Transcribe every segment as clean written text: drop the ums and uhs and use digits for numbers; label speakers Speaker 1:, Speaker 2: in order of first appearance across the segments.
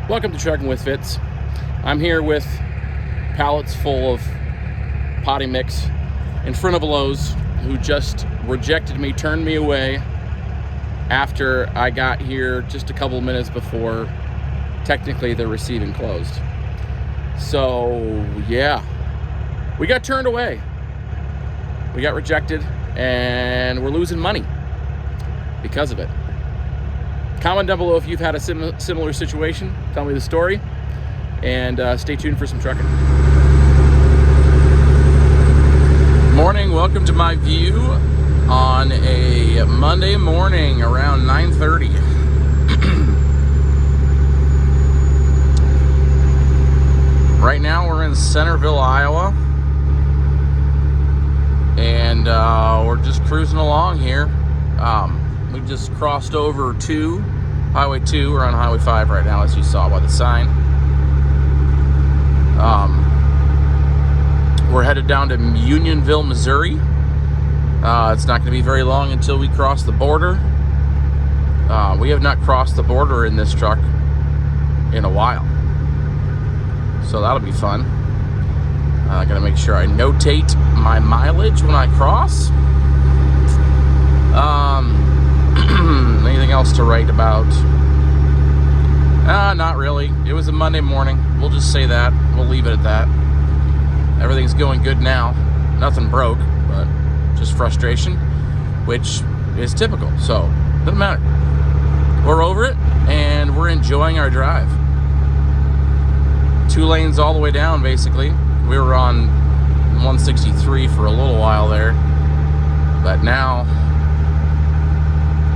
Speaker 1: Welcome to Trucking with Fitz. I'm here with pallets full of potty mix in front of a Lowe's who just rejected me, turned me away after I got here just a couple of minutes before technically the receiving closed. So yeah, we got turned away. We got rejected and we're losing money because of it. Comment down below if you've had a similar situation. Tell me the story, and stay tuned for some trucking. Morning, welcome to my view on a Monday morning around 9:30. Right now we're in Centerville, Iowa, and we're just cruising along here. We just crossed over Highway 2. We're on Highway 5 right now, as you saw by the sign. We're headed down to Unionville, Missouri. It's not going to be very long until we cross the border. We have not crossed the border in this truck in a while, so that'll be fun. I got to make sure I notate my mileage when I cross. Anything else to write about? Not really. It was a Monday morning. We'll just say that. We'll leave it at that. Everything's going good now. Nothing broke, but just frustration, which is typical. So, doesn't matter. We're over it, and we're enjoying our drive. 2 lanes all the way down, basically. We were on 163 for a little while there, but now,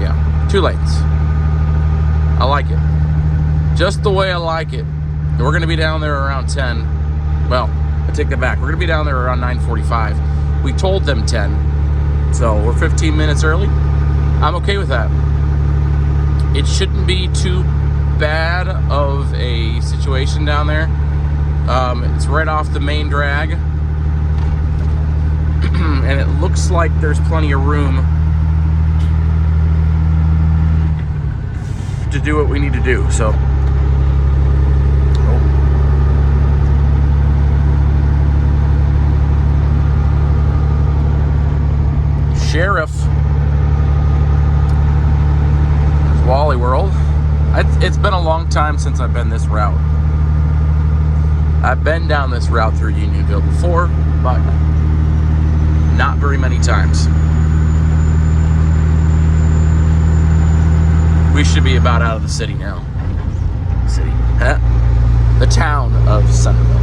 Speaker 1: yeah, 2 lanes. I like it. Just the way I like it. We're going to be down there around 10. Well, I take that back. We're going to be down there around 9:45. We told them 10, so we're 15 minutes early. I'm okay with that. It shouldn't be too bad of a situation down there. It's right off the main drag, and it looks like there's plenty of room to do what we need to do. So Sheriff, there's Wally World. It's been a long time since I've been this route. I've been down this route through Unionville before, but not very many times. We should be about out of the city now. City. Huh? The town of Centerville.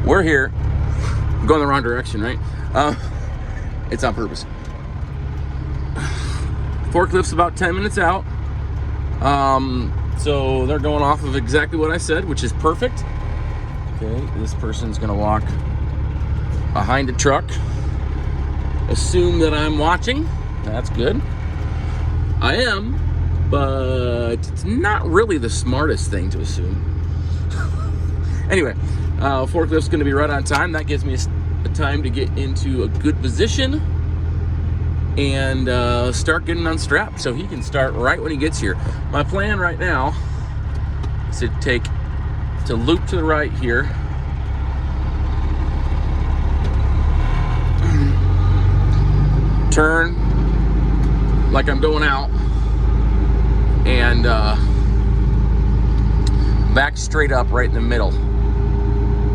Speaker 1: We're here. I'm going the wrong direction, right? It's on purpose. Forklift's about 10 minutes out. So they're going off of exactly what I said, which is perfect. Okay, this person's gonna walk behind a truck. Assume that I'm watching. That's good. I am, but it's not really the smartest thing to assume. Anyway, forklift's going to be right on time. That gives me a time to get into a good position and start getting unstrapped so he can start right when he gets here. My plan right now is to loop to the right here. Turn like I'm going out and back straight up right in the middle.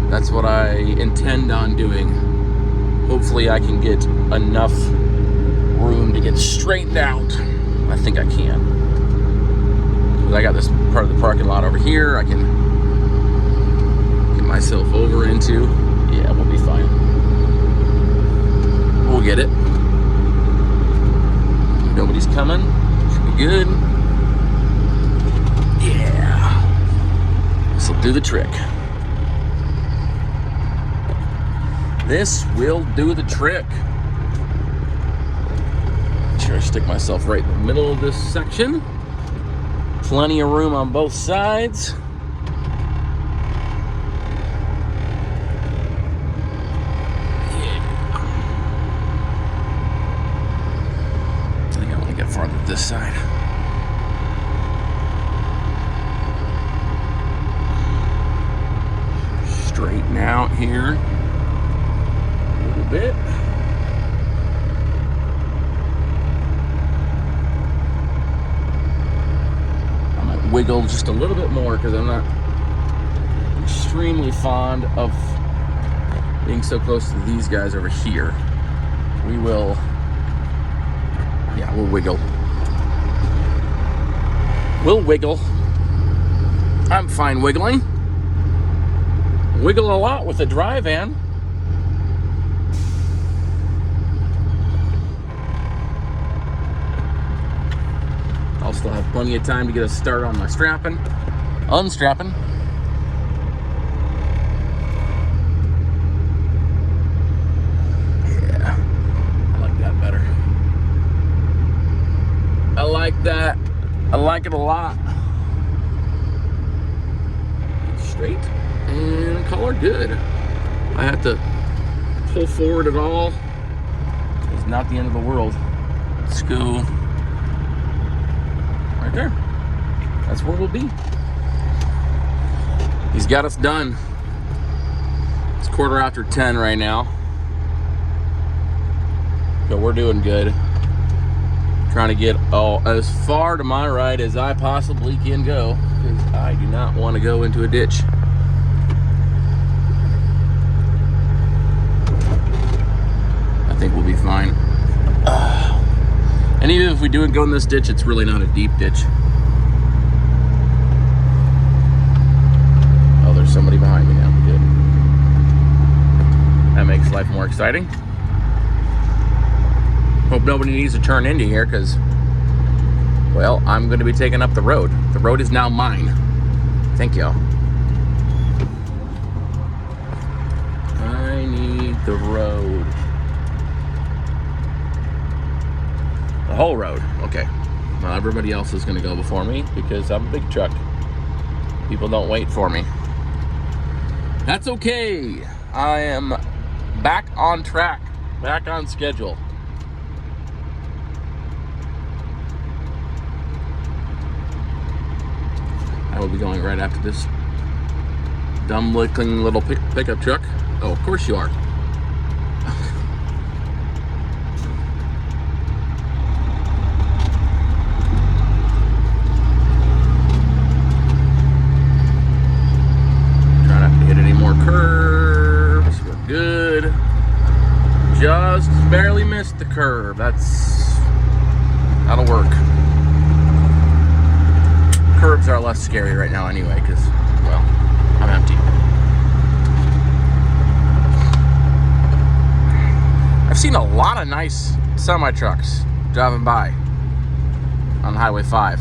Speaker 1: That's what I intend on doing. Hopefully I can get enough room to get straightened out. I think I can. I got this part of the parking lot over here I can get myself over into. Yeah, we'll be fine. We'll get it. Nobody's coming. Should be good. Yeah. This will do the trick. This will do the trick. Make sure I stick myself right in the middle of this section. Plenty of room on both sides. Yeah. I think I want to get farther this side. Getting out here a little bit. I might wiggle just a little bit more because I'm not extremely fond of being so close to these guys over here. We will, yeah, we'll wiggle. We'll wiggle. I'm fine wiggling. Wiggle a lot with the dry van. I'll still have plenty of time to get a start on my strapping, unstrapping. Yeah, I like that better. I like that. I like it a lot. Straight and color good. I have to pull forward at all. It's not the end of the world. Let's go right there. That's where we'll be. He's got us done. It's 10:15 right now. So we're doing good. Trying to get as far to my right as I possibly can go, because I do not want to go into a ditch. I think we'll be fine. And even if we do go in this ditch, it's really not a deep ditch. Oh, there's somebody behind me now. Good. That makes life more exciting. Hope nobody needs to turn into here because, well, I'm going to be taking up the road. The road is now mine. Thank you. I need the road. The whole road. Okay. Well, everybody else is going to go before me because I'm a big truck. People don't wait for me. That's okay. I am back on track. Back on schedule. I will be going right after this dumb-looking little pickup truck. Oh, of course you are. Try not to hit any more curves. We're good. Just barely missed the curve. That'll work. Curves are less scary right now anyway, because, well, I'm empty. I've seen a lot of nice semi-trucks driving by on Highway 5.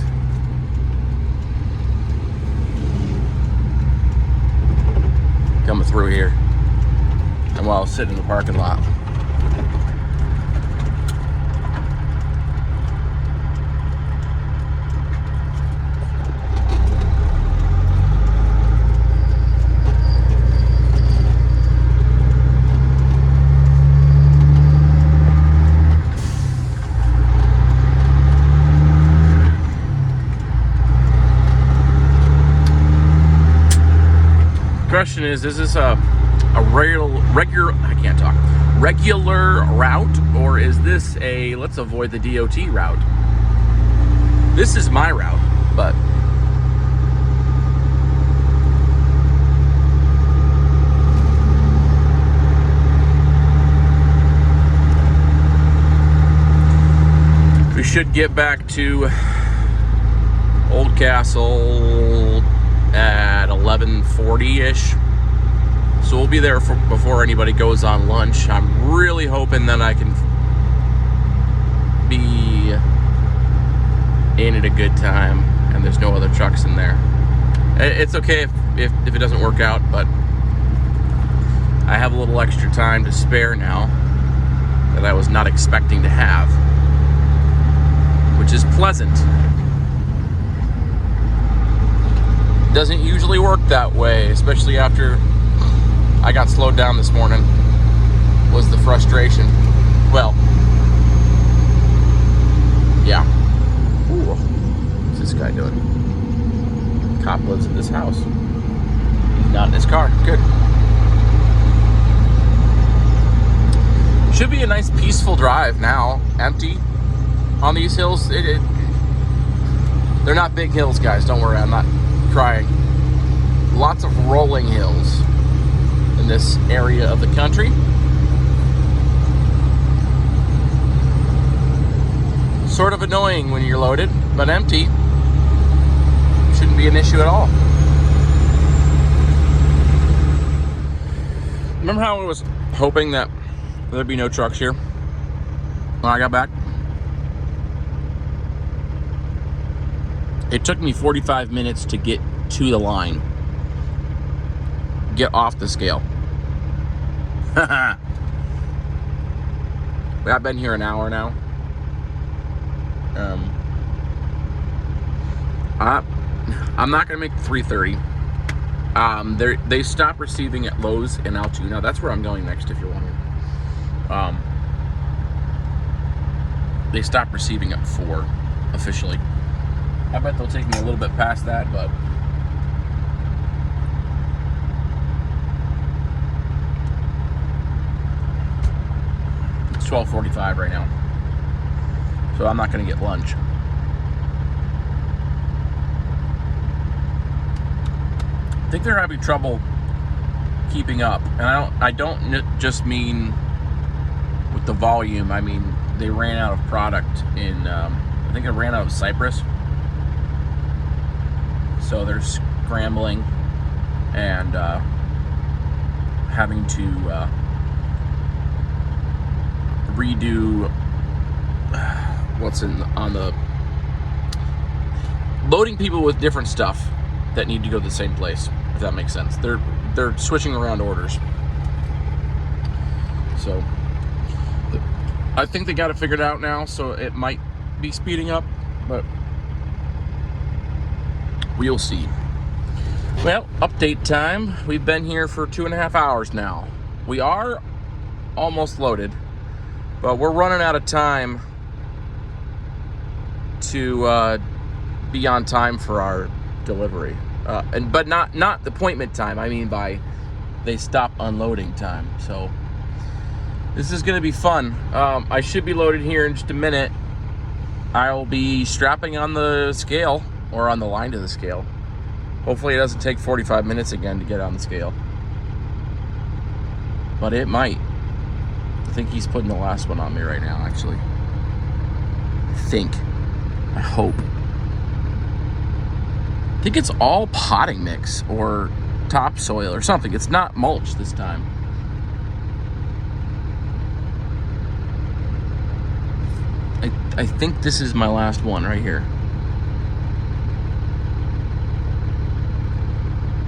Speaker 1: Coming through here. And while I was sitting in the parking lot. Question is this a regular route, or is this a let's avoid the DOT route? This is my route, but we should get back to Old Castle at 11:40-ish. So we'll be there before anybody goes on lunch. I'm really hoping that I can be in at a good time and there's no other trucks in there. It's okay if it doesn't work out, but I have a little extra time to spare now that I was not expecting to have, which is pleasant. Doesn't usually work that way, especially after I got slowed down this morning, was the frustration. Well, yeah. Ooh, what's this guy doing? Cop lives in this house. He's not in his car. Good. Should be a nice peaceful drive now. Empty on these hills. They're not big hills, guys. Don't worry, I'm not crying. Lots of rolling hills in this area of the country. Sort of annoying when you're loaded, but empty. Shouldn't be an issue at all. Remember how I was hoping that there'd be no trucks here when I got back? It took me 45 minutes to get to the line. Get off the scale. I've been here an hour now. I'm not gonna make 3:30. They stop receiving at Lowe's and Altoona. Now that's where I'm going next, if you're wondering. They stop receiving at 4 officially. I bet they'll take me a little bit past that, but it's 12:45 right now, so I'm not going to get lunch. I think they're having trouble keeping up, and I don't just mean with the volume. I mean they ran out of product in. I think it ran out of Cypress. So they're scrambling and having to redo what's on the loading people with different stuff that need to go to the same place, if that makes sense. They're switching around orders. So I think they got it figured out now, so it might be speeding up, but we'll see. Well, update time. We've been here for 2.5 hours now. We are almost loaded, but we're running out of time to be on time for our delivery. But not the appointment time. I mean by they stop unloading time. So this is gonna be fun. I should be loaded here in just a minute. I'll be strapping on the scale, or on the line to the scale. Hopefully it doesn't take 45 minutes again to get on the scale. But it might. I think he's putting the last one on me right now, actually. I hope. I think it's all potting mix or topsoil or something. It's not mulch this time. I think this is my last one right here.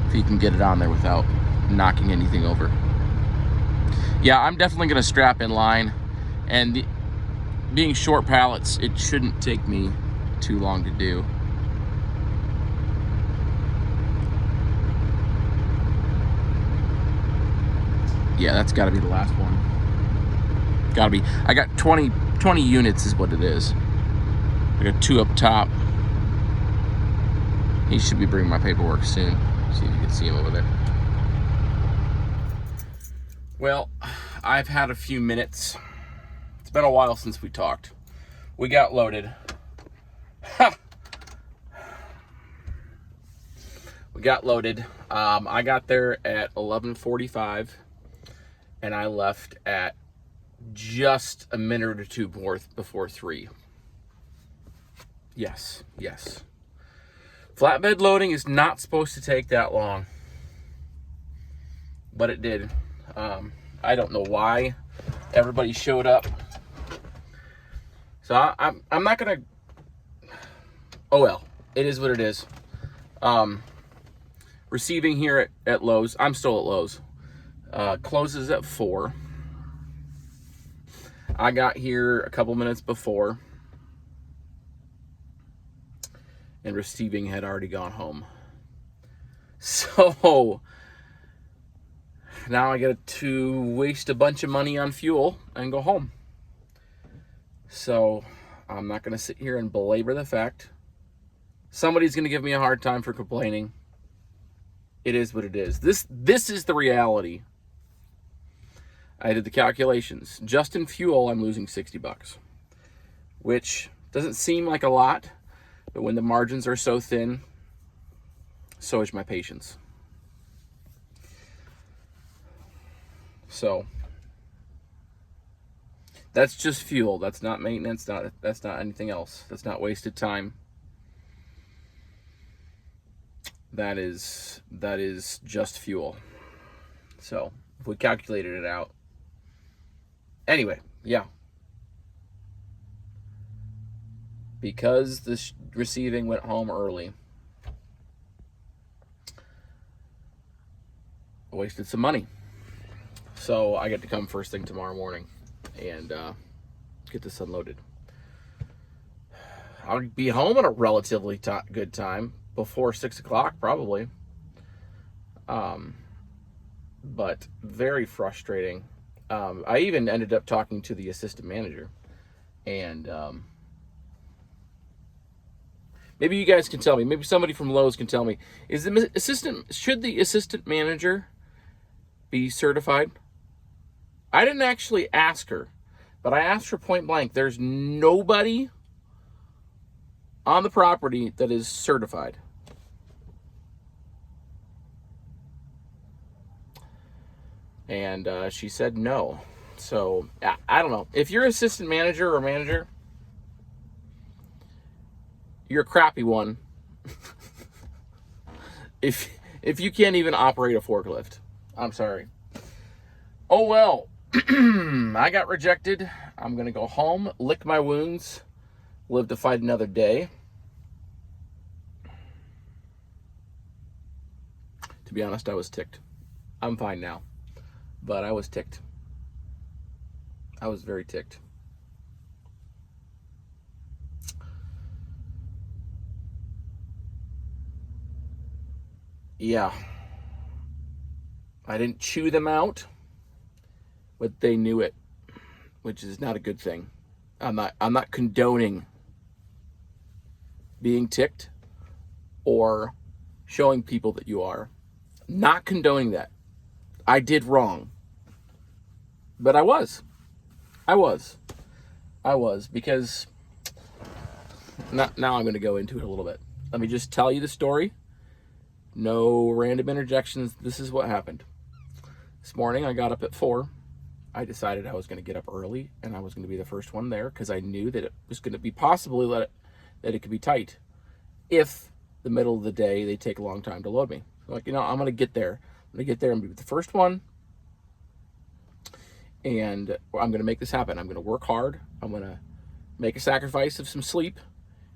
Speaker 1: If you can get it on there without knocking anything over. Yeah, I'm definitely gonna strap in line, and being short pallets, it shouldn't take me too long to do. Yeah, that's gotta be the last one. Gotta be. I got 20 units is what it is. I got 2 up top. He should be bringing my paperwork soon. See if you can see him over there. Well, I've had a few minutes. It's been a while since we talked. We got loaded. Ha! We got loaded. I got there at 11:45, and I left at just a minute or two before 3. Yes. Flatbed loading is not supposed to take that long, but it did. I don't know why everybody showed up. So I'm not gonna. Oh well, it is what it is. Receiving here at Lowe's. I'm still at Lowe's. Closes at 4. I got here a couple minutes before, and receiving had already gone home. So now I get to waste a bunch of money on fuel and go home. So I'm not going to sit here and belabor the fact. Somebody's going to give me a hard time for complaining. It is what it is. This is the reality. I did the calculations. Just in fuel, I'm losing $60, which doesn't seem like a lot, but when the margins are so thin, so is my patience. So that's just fuel. That's not maintenance. That's not anything else. That's not wasted time. That is just fuel. So if we calculated it out. Anyway, yeah. Because the receiving went home early, I wasted some money. So I get to come first thing tomorrow morning and get this unloaded. I'll be home at a relatively good time, before 6 o'clock probably. But very frustrating. I even ended up talking to the assistant manager, and maybe you guys can tell me, maybe somebody from Lowe's can tell me, should the assistant manager be certified? I didn't actually ask her, but I asked her point blank. There's nobody on the property that is certified. And she said no. So I don't know. If you're assistant manager or manager, you're a crappy one. if you can't even operate a forklift, I'm sorry. Oh well. I got rejected. I'm gonna go home, lick my wounds, live to fight another day. To be honest, I was ticked. I'm fine now, but I was ticked. I was very ticked. Yeah. I didn't chew them out, but they knew it, which is not a good thing. I'm not condoning being ticked or showing people that you are. Not condoning that. I did wrong. But I was because now I'm going to go into it a little bit. Let me just tell you the story. No random interjections. This is what happened. This morning I got up at 4. I decided I was going to get up early and I was going to be the first one there because I knew that it was going to be possibly that it could be tight if the middle of the day they take a long time to load me. So I'm going to get there. I'm going to get there and be the first one, and I'm going to make this happen. I'm going to work hard. I'm going to make a sacrifice of some sleep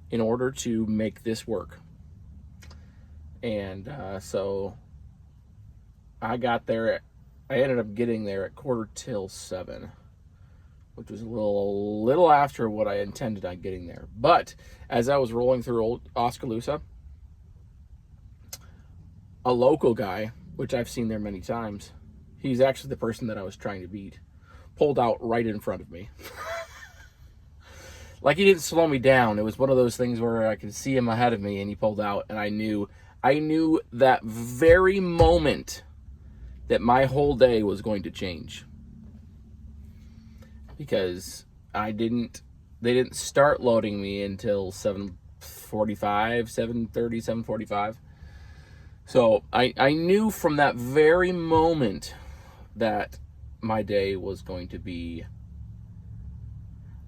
Speaker 1: in order to make this work. And so I got there. I ended up getting there at 6:45, which was a little after what I intended on getting there. But as I was rolling through old Oskaloosa, a local guy, which I've seen there many times, he's actually the person that I was trying to beat, pulled out right in front of me. Like, he didn't slow me down. It was one of those things where I could see him ahead of me and he pulled out, and I knew that very moment that my whole day was going to change. Because they didn't start loading me until 7:45. So I knew from that very moment that my day was going to be, I'm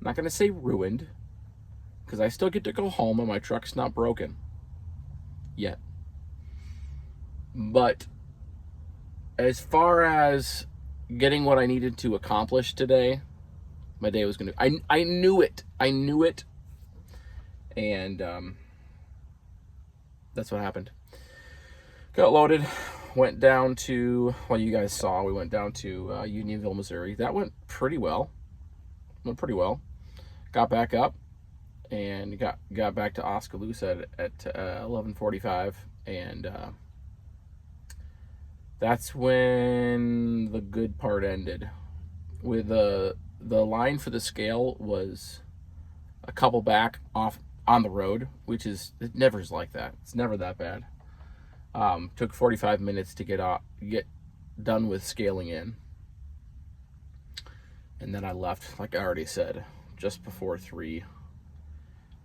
Speaker 1: not going to say ruined, because I still get to go home and my truck's not broken yet. But as far as getting what I needed to accomplish today, my day was going to, I knew it. And that's what happened. Got loaded, went down to, well, you guys saw, we went down to Unionville, Missouri. That went pretty well. Got back up and got back to Oskaloosa at 11:45, and that's when the good part ended. With the line for the scale was a couple back off on the road, which is, it never is like that. It's never that bad. Took 45 minutes to get done with scaling in. And then I left, like I already said, just before 3,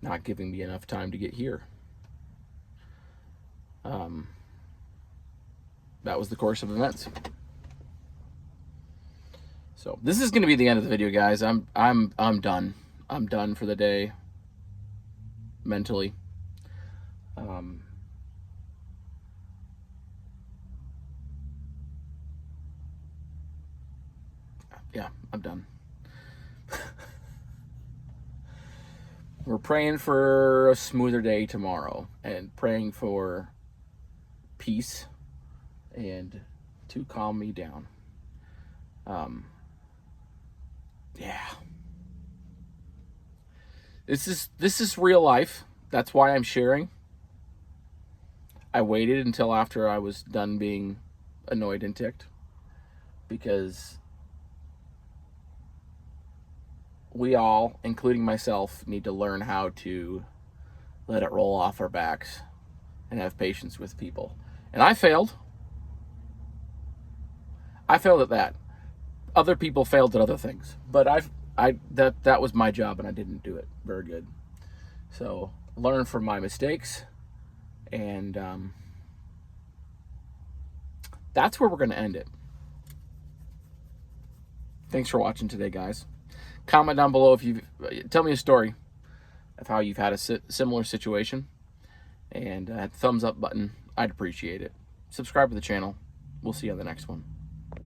Speaker 1: not giving me enough time to get here. That was the course of events. So this is going to be the end of the video, guys. I'm done. I'm done for the day, mentally. Yeah, I'm done. We're praying for a smoother day tomorrow, and praying for peace and to calm me down. Yeah. This is real life. That's why I'm sharing. I waited until after I was done being annoyed and ticked, because we all, including myself, need to learn how to let it roll off our backs and have patience with people. And I failed. I failed at that. Other people failed at other things, but that was my job, and I didn't do it very good. So learn from my mistakes, and that's where we're going to end it. Thanks for watching today, guys. Comment down below if you tell me a story of how you've had a similar situation, and thumbs up button. I'd appreciate it. Subscribe to the channel. We'll see you on the next one.